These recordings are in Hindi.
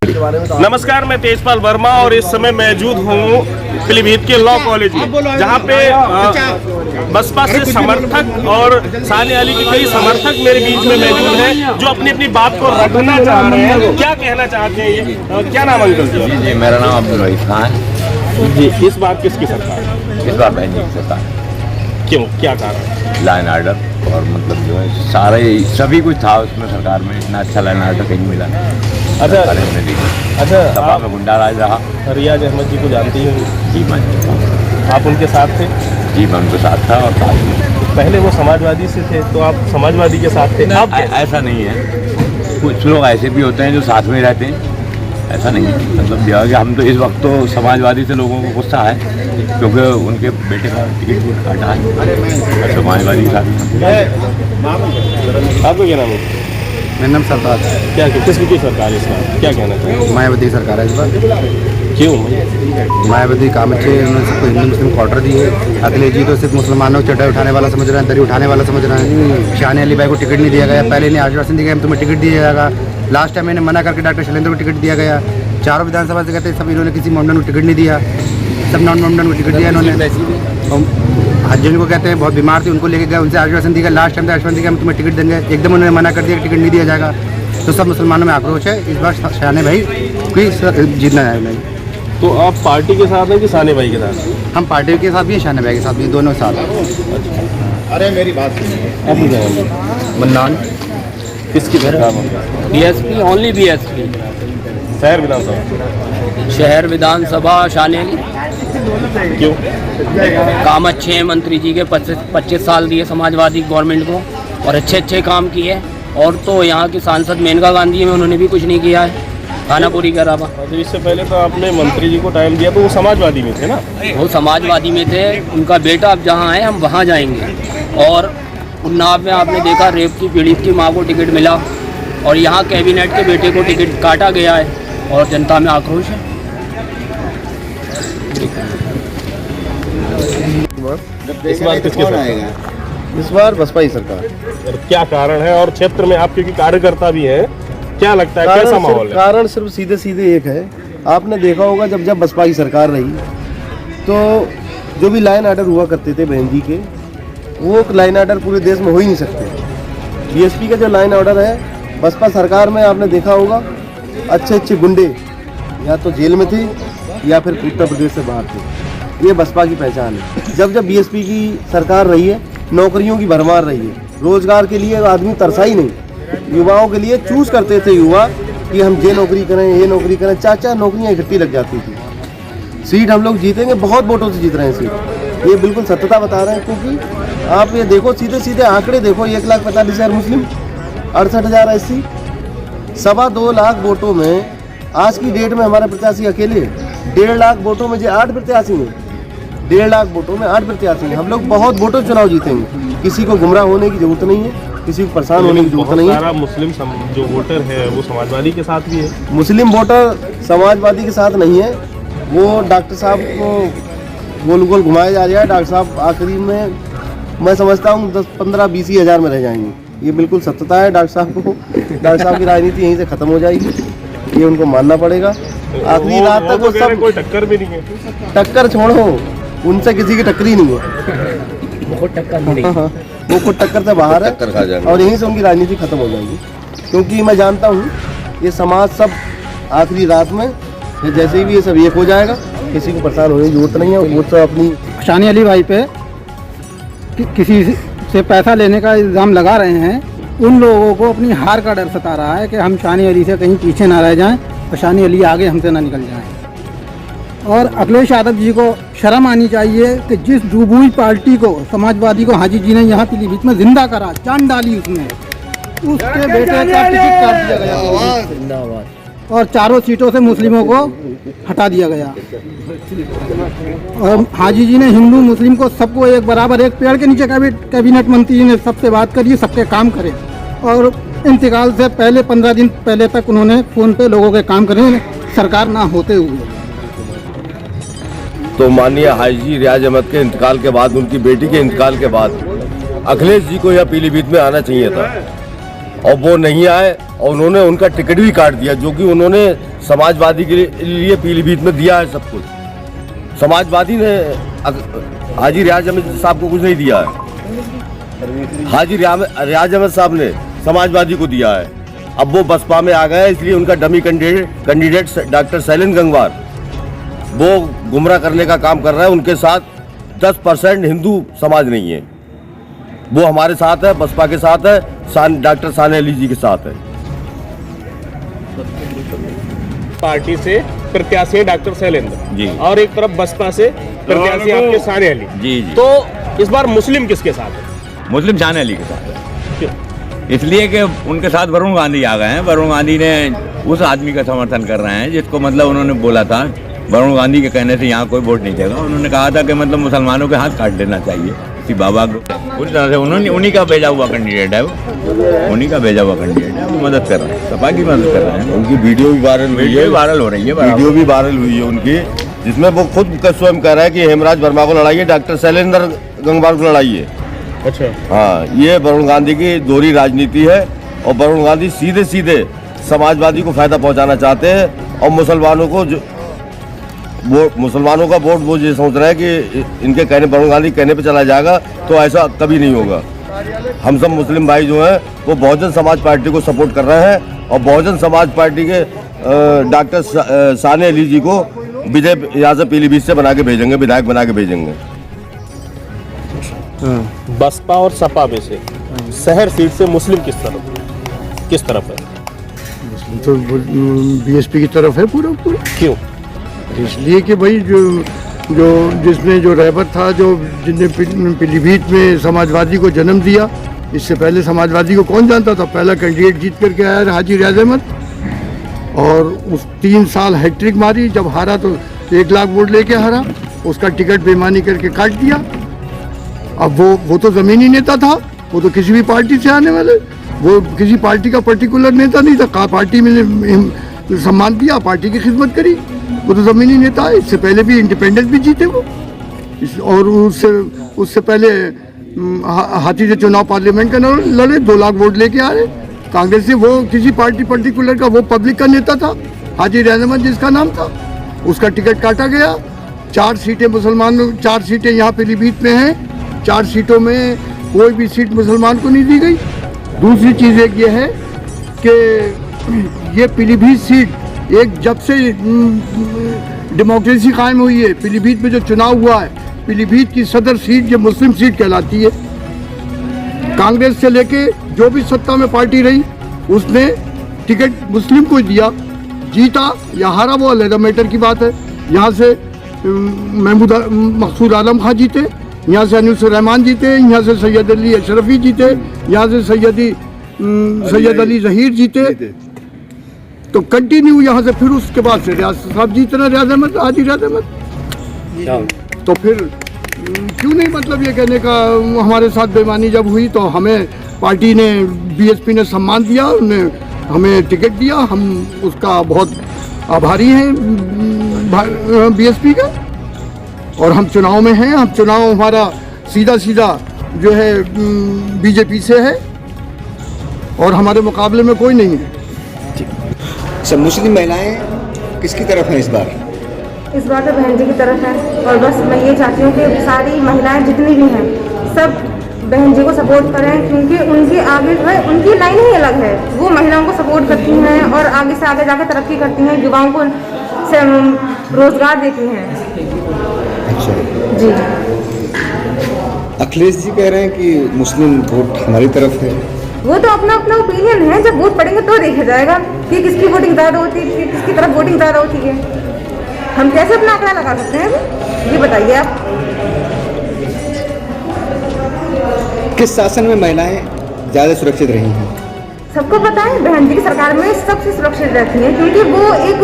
नमस्कार, मैं तेजपाल वर्मा और इस समय मौजूद हूँ पीलीभीत के लॉ कॉलेज में, जहाँ पे बसपा से समर्थक और सानिया अली के कई समर्थक मेरे बीच में मौजूद हैं, जो अपनी अपनी बात को रखना चाह रहे हैं। क्या कहना चाहते हैं ये? क्या नाम अंकल जी? जी, मेरा नाम अब्दुल रईस खान जी। इस बार किसकी सरकार? इस बार बहन की सरकार। क्यों, क्या कारण? लाइन आर्डर और मतलब जो है सारे सभी कुछ था उसमें सरकार में, इतना अच्छा लाइन आर्डर कहीं मिला नहीं। अच्छा, सभा में गुंडा राज रहा। रियाज अहमद जी को जानती हैं? जी मैं आप उनके साथ थे? जी मैं उनके साथ था। और साथ में पहले वो समाजवादी से थे, तो आप समाजवादी के साथ थे? अब ऐसा नहीं है, कुछ लोग ऐसे भी होते हैं जो साथ में रहते हैं, ऐसा नहीं है। मतलब यह कि हम तो इस वक्त तो समाजवादी से लोगों को गुस्सा है, क्योंकि उनके बेटे का टिकट भी काटा है समाजवादी के साथ। आपको क्या नाम है? मेरा नाम सरताज। क्या किसकी सरकार है इस बार? क्या कहना चाहिए? मायावती सरकार है इस बार। क्यों? मायावती काम अच्छे, उन्होंने सबको हिंदू मुस्लिम क्वार्टर दिए। अखिलेश जी तो सिर्फ मुसलमानों को चटाई उठाने वाला समझ रहे हैं, दरी उठाने वाला समझ रहे हैं। शान अली भाई को टिकट नहीं दिया गया, पहले इन्हें आश्वासन दिया गया तुम्हें टिकट दिया जाएगा। लास्ट टाइम मैंने मना करके डॉक्टर शैलेंद्र को टिकट दिया गया। चारों विधानसभा से कहते सब इन्होंने किसी मोमडन को टिकट नहीं दिया, सब नॉन मोमडन को टिकट दिया इन्होंने। हजन को कहते हैं बहुत बीमार थे, उनको लेके गए, उनसे आश्वासन दिया। लास्ट टाइम आश्वासन दिया हम तुम्हें टिकट देंगे, एकदम उन्होंने मना कर दिया टिकट नहीं दिया जाएगा। तो सब मुसलमानों में आक्रोश है। इस बार शान भाई कोई जीतना है नहीं। तो आप पार्टी के साथ हैं कि साने भाई के साथ? हम पार्टी के साथ भी हैं, शान भाई के साथ भी, दोनों साथ। अरे मेरी बात सुनिए। आपकी क्या नाम है? मन्नान। किसकी सरकार? BSP, only BSP. शहर विधानसभा? शहर विधानसभा शान अली। क्यों? काम अच्छे हैं, मंत्री जी के 25 साल दिए समाजवादी गवर्नमेंट को और अच्छे काम किए। और तो यहाँ की सांसद मेनका गांधी में उन्होंने भी कुछ नहीं किया है, खानापुरी के अलावा। तो इससे पहले तो आपने मंत्री जी को टाइम दिया, तो वो समाजवादी में थे ना? वो समाजवादी में थे, उनका बेटा अब जहाँ है हम वहाँ जाएंगे। और उन्नाव में आपने देखा रेप की पीड़ित की माँ को टिकट मिला, और यहाँ कैबिनेट के बेटे को टिकट काटा गया है, और जनता में आक्रोश है। इस बार किसकी सरकार? इस बार बसपा ही सरकार। और क्या कारण है? और क्षेत्र में आप क्योंकि कार्यकर्ता भी हैं, क्या लगता है कैसा माहौल है? कारण सिर्फ सीधे सीधे एक है। आपने देखा होगा जब बसपा की सरकार रही, तो जो भी लाइन आर्डर हुआ करते थे बहन जी के, वो लाइन आर्डर पूरे देश में हो ही नहीं सकते। बीएसपी का जो लाइन ऑर्डर है, बसपा सरकार में आपने देखा होगा अच्छे गुंडे या तो जेल में थे या फिर उत्तर प्रदेश से बाहर थे। ये बसपा की पहचान है। जब बीएसपी की सरकार रही है, नौकरियों की भरमार रही है, रोजगार के लिए आदमी तरसा ही नहीं। युवाओं के लिए चूज करते थे युवा कि हम ये नौकरी करें, ये नौकरी करें। 4-4 नौकरियां इकट्ठी लग जाती थी। सीट हम लोग जीतेंगे, बहुत वोटों से जीत रहे हैं सीट, ये बिल्कुल सत्यता बता रहे हैं। क्योंकि आप ये देखो, सीधे सीधे आंकड़े देखो, 1,45,000 मुस्लिम, 68,000 SC, 2.25 लाख वोटों में आज की डेट में हमारे प्रत्याशी अकेले 1.5 लाख वोटों में जो 8 प्रत्याशी हैं, 1.5 लाख वोटों में 8 प्रत्याशी हैं। हम लोग बहुत वोटों चुनाव जीतेंगे। किसी को गुमराह होने की जरूरत नहीं है, किसी को परेशान होने की जरूरत नहीं है। सारा मुस्लिम जो वोटर है वो समाजवादी के साथ भी है। मुस्लिम वोटर समाजवादी के साथ नहीं है, वो डॉक्टर साहब को गोल गोल घुमाया जा रहा है। डॉक्टर साहब आखिरी में मैं समझता हूँ 10-15-20 ही हज़ार में रह जाएंगे। ये बिल्कुल सत्यता है। डॉक्टर साहब की राजनीति यहीं से खत्म हो जाएगी, ये उनको मानना पड़ेगा। आखिरी रात तक वो सब कोई टक्कर भी नहीं है। टक्कर छोड़ो, उनसे किसी की टक्कर ही नहीं है। वो खुद टक्कर से बाहर है और यहीं से उनकी राजनीति खत्म हो जाएगी। क्योंकि मैं जानता हूँ ये समाज सब आखिरी रात में जैसे भी ये सब एक हो जाएगा, किसी को परेशान होने की जरूरत नहीं है। वो तो अपनी शान अली भाई पे किसी से पैसा लेने का इल्ज़ाम लगा रहे हैं। उन लोगों को अपनी हार का डर सता रहा है कि हम शान अली से कहीं पीछे ना रह जाएं और शान अली आगे हमसे ना निकल जाएं। और अखिलेश यादव जी को शर्म आनी चाहिए कि जिस डूबुई पार्टी को, समाजवादी को हाजी जी ने यहाँ पीलीभीत में जिंदा करा, जान डाली उसमें, उसके बेटे का टिकट काट दिया गया और 4 सीटों से मुस्लिमों को हटा दिया गया। और हाजी जी ने हिंदू मुस्लिम को सबको एक बराबर, एक पेड़ के नीचे कैबिनेट मंत्री ने सबसे बात करी, सबके काम करे। और इंतकाल से पहले 15 दिन पहले तक उन्होंने फ़ोन पे लोगों के काम करे, सरकार ना होते हुए। तो माननीय हाजी रियाज अहमद के इंतकाल के बाद, उनकी बेटी के इंतकाल के बाद अखिलेश जी को यह पीलीभीत में आना चाहिए था। और वो नहीं आए और उन्होंने उनका टिकट भी काट दिया, जो कि उन्होंने समाजवादी के लिए पीलीभीत में दिया है सब कुछ। समाजवादी ने हाजी रियाज अहमद साहब को कुछ नहीं दिया है, हाजी रियाज अहमद साहब ने समाजवादी को दिया है। अब वो बसपा में आ गए, इसलिए उनका dummy candidate doctor Shailendra Gangwar वो गुमराह करने का काम कर रहा है। उनके साथ 10% हिंदू समाज नहीं है, वो हमारे साथ है, बसपा के साथ है, डॉक्टर साने अली जी के साथ है। पार्टी से प्रत्याशी है डॉक्टर शैलेंद्र जी, और एक तरफ बसपा से प्रत्याशी आपके साने अली जी जी। तो इस बार मुस्लिम किसके साथ है? मुस्लिम साने अली के साथ है, क्यों? इसलिए कि उनके साथ वरुण गांधी आ गए हैं। वरुण गांधी ने उस आदमी का समर्थन कर रहे हैं जिसको मतलब उन्होंने बोला था, वरुण गांधी के कहने से यहाँ कोई वोट नहीं देगा। उन्होंने कहा था कि मतलब मुसलमानों के हाथ काट देना चाहिए किसी बाबा को। उस तरह से उन्होंने उन्हीं का भेजा हुआ कैंडिडेट है, वो उन्हीं का भेजा हुआ कैंडिडेट है, वो मदद कर रहे हैं, सपा की मदद कर रहे हैं। उनकी वीडियो भी वायरल हो रही है, वीडियो भी वायरल हुई है उनकी, जिसमें वो खुद स्वयं कह रहा है कि हेमराज वर्मा को लड़ाइए, डॉक्टर शैलेंद्र गंगवार को लड़ाइए। अच्छा, हाँ, ये वरुण गांधी की दोहरी राजनीति है और वरुण गांधी सीधे सीधे समाजवादी को फायदा पहुंचाना चाहते हैं और मुसलमानों का वोट वो ये सोच रहे हैं कि इनके कहने, वरुण गांधी कहने पे चला जाएगा, तो ऐसा कभी नहीं होगा। हम सब मुस्लिम भाई जो हैं वो बहुजन समाज पार्टी को सपोर्ट कर रहे हैं और बहुजन समाज पार्टी के डॉक्टर साने अली जी को विजय यहाँ से पीलीभीत से बना के भेजेंगे, विधायक बना के भेजेंगे। बसपा और सपा में से शहर सीट से मुस्लिम किस तरफ है? तो बीएसपी की तरफ है पूरा। क्यों? इसलिए कि भाई जो जिसने जो रहबर था, जिसने पीलीभीत में समाजवादी को जन्म दिया, इससे पहले समाजवादी को कौन जानता था? पहला कैंडिडेट जीत करके आया हाजी रियाज अहमद और उस 3 साल हैट्रिक मारी। जब हारा तो 1 लाख वोट लेके हारा, उसका टिकट बेईमानी करके काट दिया। अब वो तो ज़मीनी नेता था, वो तो किसी भी पार्टी से आने वाले, वो किसी पार्टी का पर्टिकुलर नेता नहीं था। पार्टी में सम्मान दिया, पार्टी की खिदमत करी, वो तो ज़मीनी नेता है। इससे पहले भी इंडिपेंडेंस भी जीते वो, और उससे पहले हाथी से चुनाव पार्लियामेंट का लड़े, 2 लाख वोट लेके आ रहे कांग्रेस से। वो किसी पार्टी पर्टिकुलर का, वो पब्लिक का नेता था, हाजी रियाज अहमद जिसका नाम था, उसका टिकट काटा गया। 4 सीटें मुसलमानों, 4 सीटें यहाँ पीलीभीत में हैं, 4 सीटों में कोई भी सीट मुसलमान को नहीं दी गई। दूसरी चीज़ एक ये है कि ये पीलीभीत सीट एक जब से डेमोक्रेसी कायम हुई है, पीलीभीत में जो चुनाव हुआ है, पीलीभीत की सदर सीट जो मुस्लिम सीट कहलाती है। कांग्रेस से लेके जो भी सत्ता में पार्टी रही, उसने टिकट मुस्लिम को दिया। जीता या हारा वो अलग मैटर की बात है। यहाँ से मकसूद आलम खां जीते, यहाँ से अनूस रहमान जीते, यहाँ से सैयद अली अशरफी जीते, यहाँ से सैयद अली जहीर जीते। तो कंटिन्यू यहाँ से, फिर उसके बाद से रियाज साहब जीते ना, रियाज अहमद, हाजी रियाज अहमद। तो फिर क्यों नहीं, मतलब ये कहने का हमारे साथ बेईमानी जब हुई तो हमें पार्टी ने, बीएसपी ने सम्मान दिया, उन्हें हमें टिकट दिया, हम उसका बहुत आभारी हैं बीएसपी का। और हम चुनाव में हैं, हम चुनाव हमारा सीधा जो है बीजेपी से है और हमारे मुकाबले में कोई नहीं है। सब मुस्लिम महिलाएं किसकी तरफ हैं इस बार? इस बार तो बहन जी की तरफ है, और बस मैं ये चाहती हूँ कि सारी महिलाएं जितनी भी हैं सब बहन जी को सपोर्ट करें, क्योंकि उनके आगे जो है उनकी लाइन ही अलग है। वो महिलाओं को सपोर्ट करती हैं और आगे से आगे जाकर तरक्की करती हैं, युवाओं को रोजगार देती हैं। अच्छा जी, अखिलेश जी कह रहे हैं कि मुस्लिम वोट हमारी तरफ है। वो तो अपना अपना ओपिनियन है, जब वोट पड़ेंगे तो देखा जाएगा कि किसकी वोटिंग ज़्यादा होती है, किसकी तरफ वोटिंग ज़्यादा होती है। हम कैसे अपना आंकड़ा लगा सकते हैं, ये बताइए आप। किस शासन में महिलाएं ज़्यादा सुरक्षित रही हैं? सबको पता है, बहन जी की सरकार में सबसे सुरक्षित रहती है, क्योंकि वो एक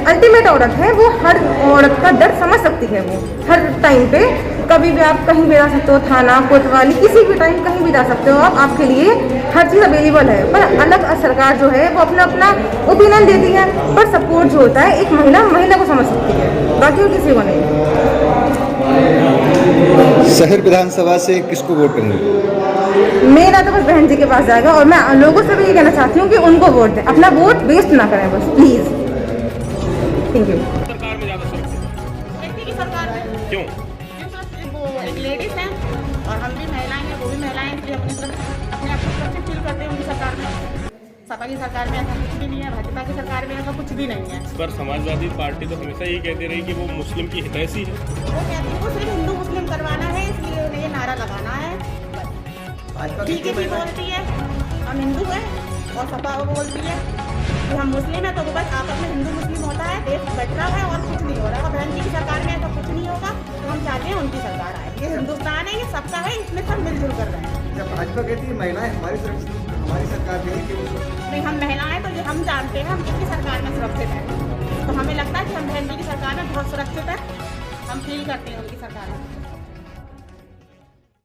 अल्टीमेट औरत है। वो हर औरत का दर्द समझ सकती है। वो हर टाइम पे, कभी भी आप कहीं भी जा सकते हो, थाना, कोतवाली, किसी भी टाइम कहीं भी जा सकते हो आप, आपके लिए हर चीज़ अवेलेबल है। पर अलग सरकार जो है वो अपना अपना ओपिनियन देती है, पर सपोर्ट जो होता है एक महिला को समझ सकती है, बाकी वो किसी को नहीं। शहर विधानसभा से किसको वोट करेंगे? मेरा तो बस बहन जी के पास जाएगा और मैं लोगों से भी ये कहना चाहती हूँ कि उनको वोट दें, अपना वोट वेस्ट ना करें बस प्लीज़। Thank you. सरकार में ज़्यादा सुरक्षित सरकार में क्यों? वो एक लेडीज हैं और हम भी महिलाएं हैं, वो भी महिलाएं हैं, इसलिए अपने आप को सुरक्षित फील करते हैं उनकी सरकार में। सपा की सरकार में ऐसा कुछ भी नहीं है, भाजपा की सरकार में ऐसा कुछ भी नहीं है। पर समाजवादी पार्टी तो हमेशा यही कहती रही कि वो मुस्लिम की हितैषी है। वो कहती है वो सिर्फ हिंदू मुस्लिम करवाना है, इसलिए उन्हें ये नारा लगाना है। बीजेपी बोलती है हम हिंदू हैं और सपा वो बोलती है कि हम मुस्लिम हैं, तो वो बस आपस में हिंदू मुस्लिम होता है, देश बैठ रहा है और कुछ नहीं हो रहा है। और बहन जी की सरकार में ऐसा कुछ नहीं होगा, तो हम चाहते हैं उनकी सरकार आए। ये हिंदुस्तान है, ये सबका है, इसमें सब मिलजुल कर रहे हैं। जब भाजपा कहती है महिलाएं हमारी सुरक्षित, हमारी सरकार नहीं क्यों? नहीं, हम महिलाएं तो ये हम जानते हैं हम किसकी सरकार में सुरक्षित हैं, तो हमें लगता है कि हम बहन जी की सरकार में बहुत सुरक्षित है, हम फील करते हैं उनकी सरकार में।